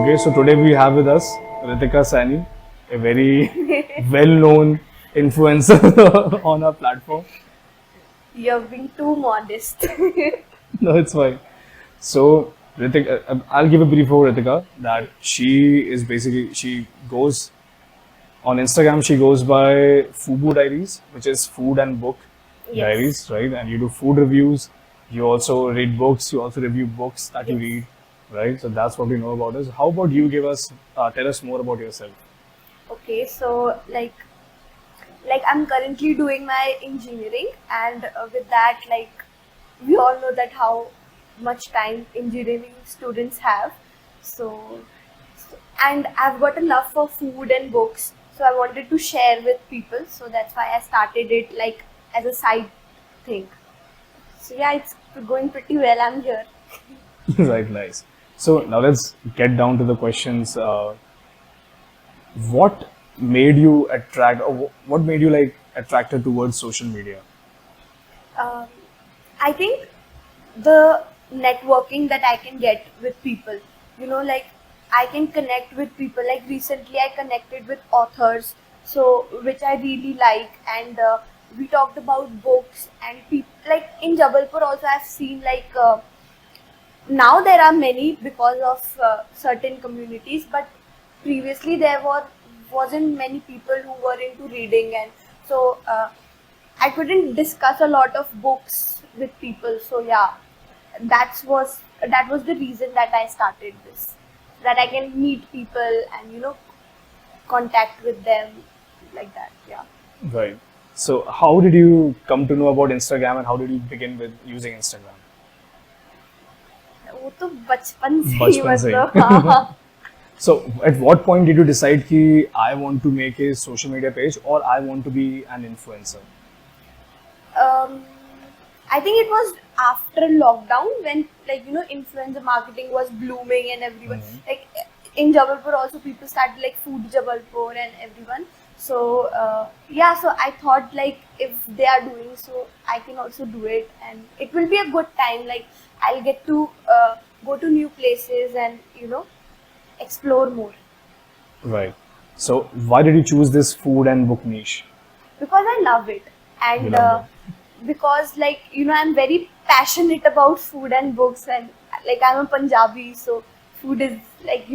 Okay, so today we have with us Ritika Saini, a very well-known influencer on our platform. You're being too modest. No, it's fine. So, Ritika, I'll give a brief over Ritika that she is basically, she goes on Instagram, she goes by Fubu Diaries, which is food and book Yes, diaries, right? And you do food reviews, you also read books, you also review books that you yes. read, right? So that's what we know about us. How about you give us, tell us more about yourself? Okay, so like I'm currently doing my engineering, and with that, like we all know that how much time engineering students have. So, and I've got a love for food and books, so I wanted to share with people. So that's why I started it like as a side thing. So yeah, it's going pretty well. I'm here. Right, nice. So now let's get down to the questions. What made you attract, or what made you like attracted towards social media? Um, I think the networking that I can get with people, like I can connect with people. Like recently, I connected with authors, so which I really like, and we talked about books and people. Like in Jabalpur, also I've seen like now there are many because of certain communities, but previously there wasn't many people who were into reading, and so I couldn't discuss a lot of books with people. So yeah, that was the reason that I started this, that I can meet people and contact with them like that. Yeah. Right. So how did you come to know about Instagram and how did you begin with using Instagram? वो तो बचपन से ही बचपन से मतलब ही. हाँ. So at what point did you decide कि I want to make a social media page or I want to be an influencer? um, I think it was after lockdown when influencer marketing was blooming and everyone like in Jabalpur also people started like food Jabalpur and everyone. So yeah, so I thought like if they are doing so, I can also do it, and it will be a good time. Like I'll get to go to new places and explore more Right. So why did you choose this food and book niche? because I love it, You and loved it. because like I'm very passionate about food and books, and like I'm a Punjabi, so food is like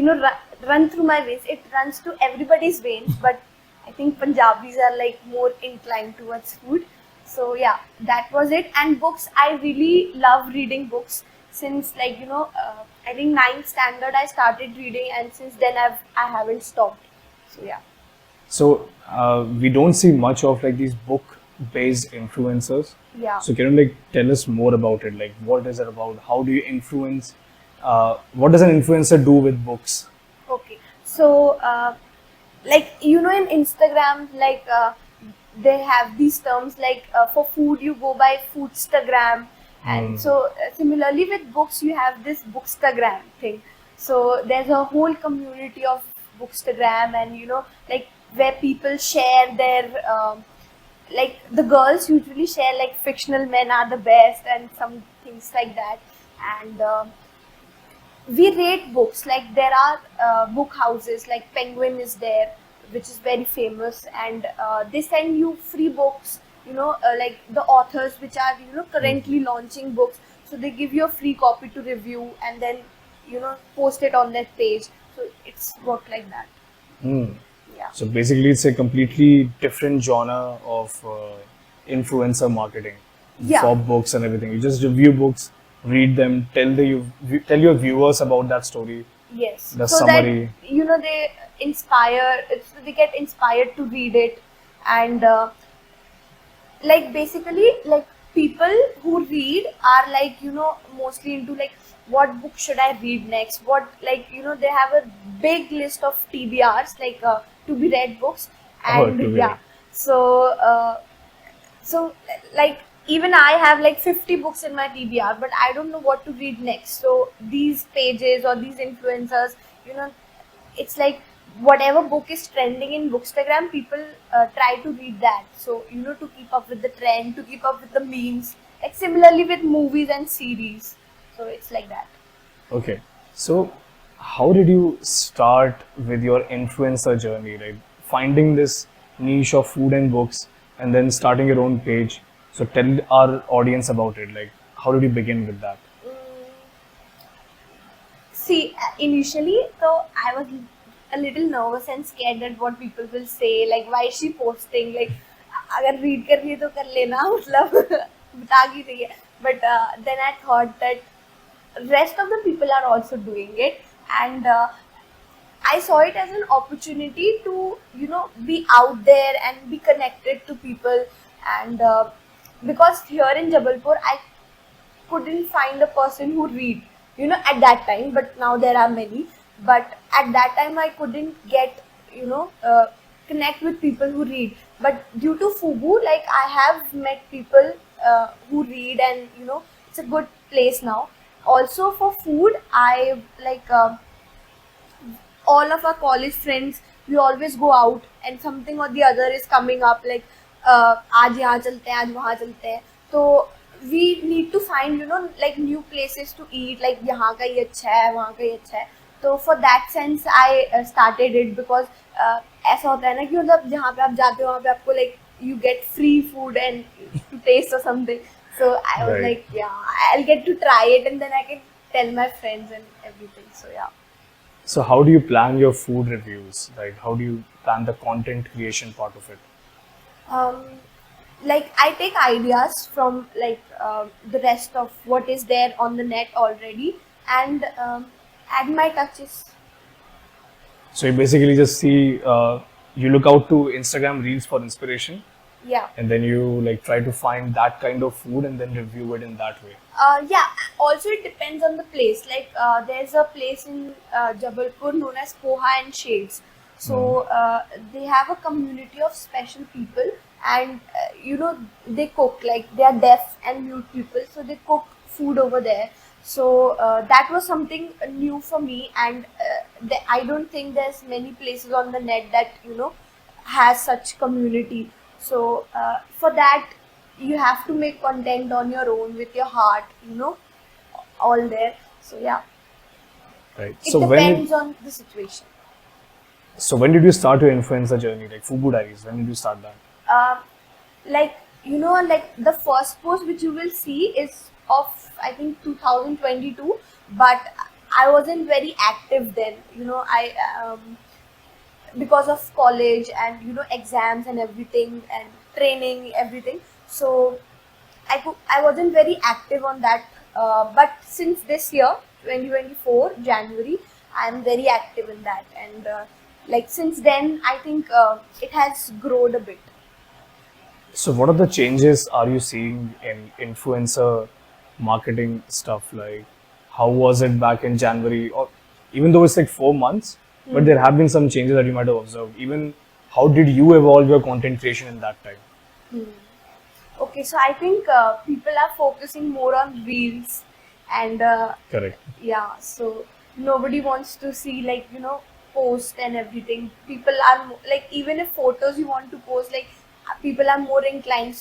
run through my veins. It runs to everybody's veins, but I think Punjabis are like more inclined towards food. So yeah, that was it. And books, I really love reading books since I think ninth standard I started reading, and since then I haven't stopped. So yeah. So we don't see much of like these book-based influencers. Yeah. So can you like tell us more about it? Like what is it about? How do you influence? What does an influencer do with books? Okay, so like in Instagram, like they have these terms like for food you go by Foodstagram, and Hmm. so similarly with books you have this Bookstagram thing. So there's a whole community of Bookstagram, and like where people share their like the girls usually share like fictional men are the best and some things like that, and we rate books. Like there are book houses like Penguin is there, which is very famous, and they send you free books, like the authors which are currently launching books, so they give you a free copy to review and then post it on their page. So it's worked like that. Hmm. Yeah. So basically, it's a completely different genre of influencer marketing Yeah. for books and everything. You just review books, read them, tell your viewers about that story, Yes, the so that summary. they so they get inspired to read it, and like basically like people who read are like mostly into like what book should I read next, what like they have a big list of TBRs, like to be read books, Oh, and to be yeah, read. so so like even I have like 50 books in my TBR, but I don't know what to read next. So these pages or these influencers, you know, it's like whatever book is trending in Bookstagram, people try to read that. So to keep up with the trend, to keep up with the memes. Like similarly with movies and series. So it's like that. Okay. So how did you start with your influencer journey? Like finding this niche of food and books and then starting your own page. So tell our audience about it. Like how did you begin with that? Mm, See, initially, so I was a little nervous and scared that what people will say, like why is she posting, like अगर read कर रही है तो कर लेना मतलब बता ही रही है. But then I thought that rest of the people are also doing it, and I saw it as an opportunity to, be out there and be connected to people. And because here in Jabalpur, I couldn't find a person who read, at that time, but now there are many. But at that time, I couldn't get, connect with people who read. But due to Fubu, like I have met people who read, and it's a good place now. Also for food, I like. All of our college friends, we always go out and something or the other is coming up, like आज यहाँ चलते हैं, आज वहाँ चलते हैं. तो we need to find, like new places to eat, like यहाँ का ये अच्छा है, वहाँ का ये अच्छा है. तो for that sense I started it, because ऐसा होता है ना कि मतलब जहाँ पे आप जाते हो वहाँ पे आपको like you get free food and to taste or something. So I was Right. like, yeah, I'll get to try it, and then I can tell my friends and everything. So yeah. So how do you plan your food reviews? Like how do you plan the content creation part of it? um, like I take ideas from like the rest of what is there on the net already, and add my touches. So you basically just see, you look out to Instagram Reels for inspiration, Yeah. and then you like try to find that kind of food and then review it in that way. Yeah. Also, it depends on the place. Like there's a place in Jabalpur known as Poha and Shades. So they have a community of special people, and they cook, like they are deaf and mute people, so they cook food over there. So that was something new for me, and I don't think there's many places on the net that has such community. So for that, you have to make content on your own with your heart, all there. So yeah, Right. it So depends on the situation. when did you start your influencer journey? Like Fubu Diaries, when did you start that? Like like the first post which you will see is of, I think, 2022, but I wasn't very active then. I because of college and exams and everything and training everything. So I wasn't very active on that. But since this year, 2024 January, I'm very active in that, and like since then, I think it has grown a bit. So what are the changes are you seeing in influencer marketing stuff? Like how was it back in January, or even though it's like 4 months, but there have been some changes that you might have observed. Even how did you evolve your content creation in that time? Okay, so I think people are focusing more on reels, and Correct. yeah, so nobody wants to see, like post and everything. People are like, even if photos you want to post, like people are more inclined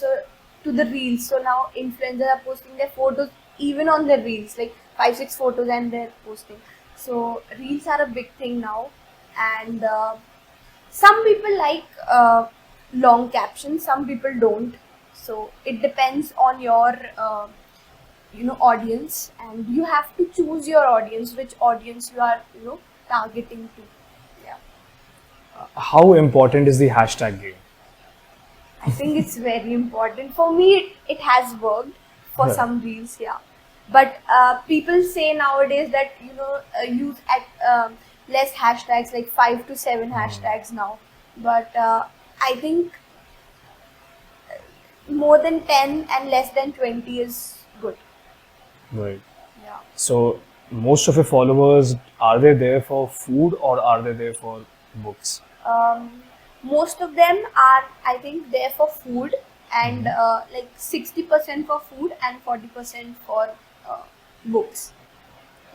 to the reels. So now influencers are posting their photos even on their reels, like 5-6 photos, and they're posting. So reels are a big thing now, and some people like long captions, some people don't. So it depends on your audience, and you have to choose your audience, which audience you are targeting to. Yeah, How important is the hashtag game? I think it's very important. For me, it has worked for Yeah. some reels, yeah. But people say nowadays that use at less hashtags, like 5 to 7 hashtags now. But I think more than 10 and less than 20 is good. Right. Yeah. So most of your followers, are they there for food or are they there for books? Most of them are, I think, there for food, and like 60% for food and 40% for books.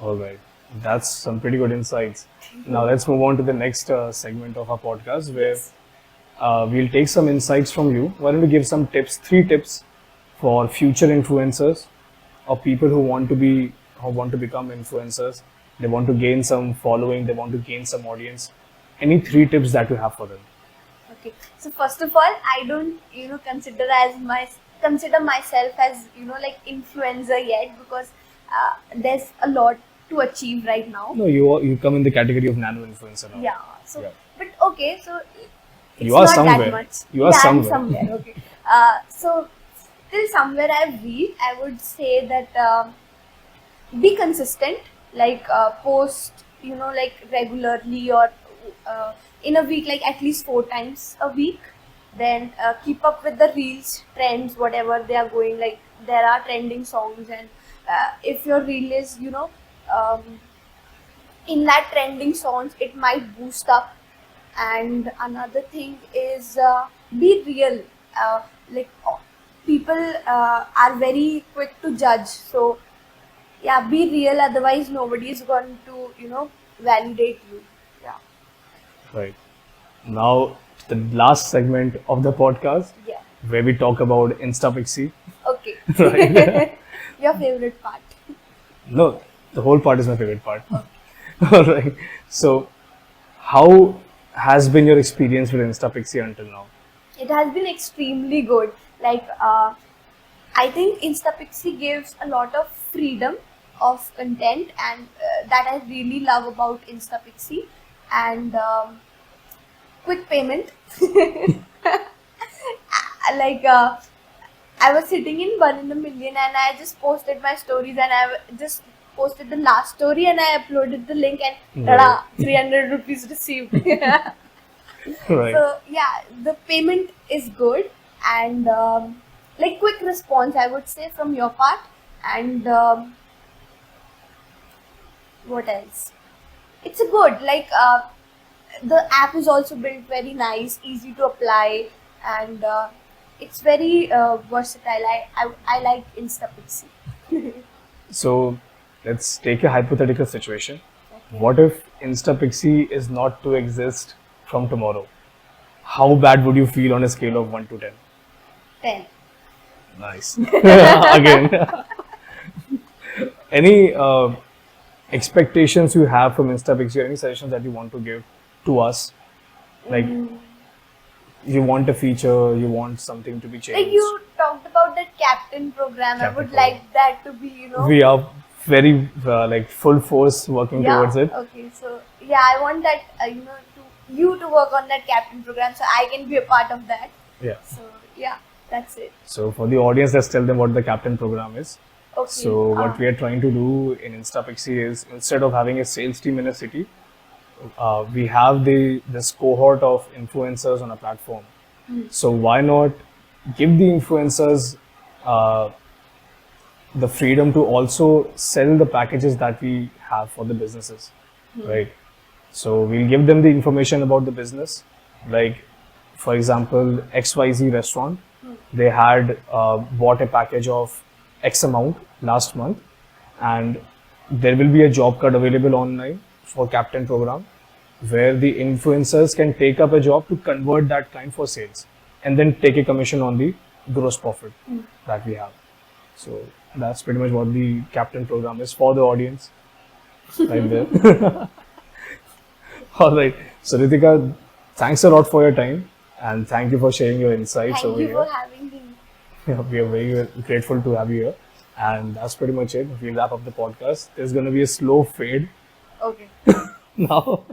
All right. That's some pretty good insights. Now let's move on to the next segment of our podcast where we'll take some insights from you. Why don't you give some tips, 3 tips for future influencers or people who want to become influencers they want to gain some following, they want to gain some audience. Any 3 tips that you have for them? Okay. So first of all, I don't, consider myself as, like influencer yet, because there's a lot to achieve right now. No, you come in the category of nano influencer now. Yeah. So, Yeah. but okay. So it's You are not somewhere. that much. You are Yeah, I'm somewhere. somewhere. Okay. So till somewhere I've reached, I would say that be consistent. Like post, like regularly, or in a week, like at least 4 times a week. Then keep up with the reels, trends, whatever they are going. Like there are trending songs, and if your reel is, um, in that trending songs, it might boost up. And another thing is be real. Like people are very quick to judge, so yeah, be real, otherwise nobody is going to validate you. Yeah. Right. Now, the last segment of the podcast Yeah. where we talk about InstaPixie. Okay. Right. Your favorite part. No, the whole part is my favorite part. All right. So, how has been your experience with InstaPixie until now? It has been extremely good. Like I think InstaPixie gives a lot of freedom of content, and that I really love about InstaPixie. And quick payment. Like I was sitting in 1 in a million, and I just posted my stories, and just posted the last story, and I uploaded the link, and Right. tada, 300 rupees received. Right. So yeah, the payment is good, and like quick response, I would say, from your part. And what else? It's a good, like the app is also built very nice, easy to apply, and it's very versatile. I like InstaPixie. So, let's take a hypothetical situation. What if InstaPixie is not to exist from tomorrow? How bad would you feel on a scale of 1 to 10? 10. Nice. Again. Any expectations you have from InstaPixie, or any suggestions that you want to give to us? Like, you want a feature, you want something to be changed. Like you talked about that captain program, I Captain would program. like that to be, We are very like full force working towards it. Okay, so yeah, I want that you to work on that captain program, so I can be a part of that. Yeah. So yeah, that's it. So for the audience, let's tell them what the captain program is. Okay. So what we are trying to do in InstaPixie is, instead of having a sales team in a city, we have this cohort of influencers on a platform. So why not give the influencers the freedom to also sell the packages that we have for the businesses, right? So we'll give them the information about the business, like for example, XYZ restaurant. They had bought a package of X amount last month, and there will be a job card available online for Captain program, where the influencers can take up a job to convert that client for sales, and then take a commission on the gross profit that we have. So that's pretty much what the Captain program is for the audience, right there. All right. So Ritika, thanks a lot for your time, and thank you for sharing your insights Thank over you here. for having me. Yeah, we are very grateful to have you here. And that's pretty much it. We'll wrap up the podcast. There's going to be a slow fade Okay. now.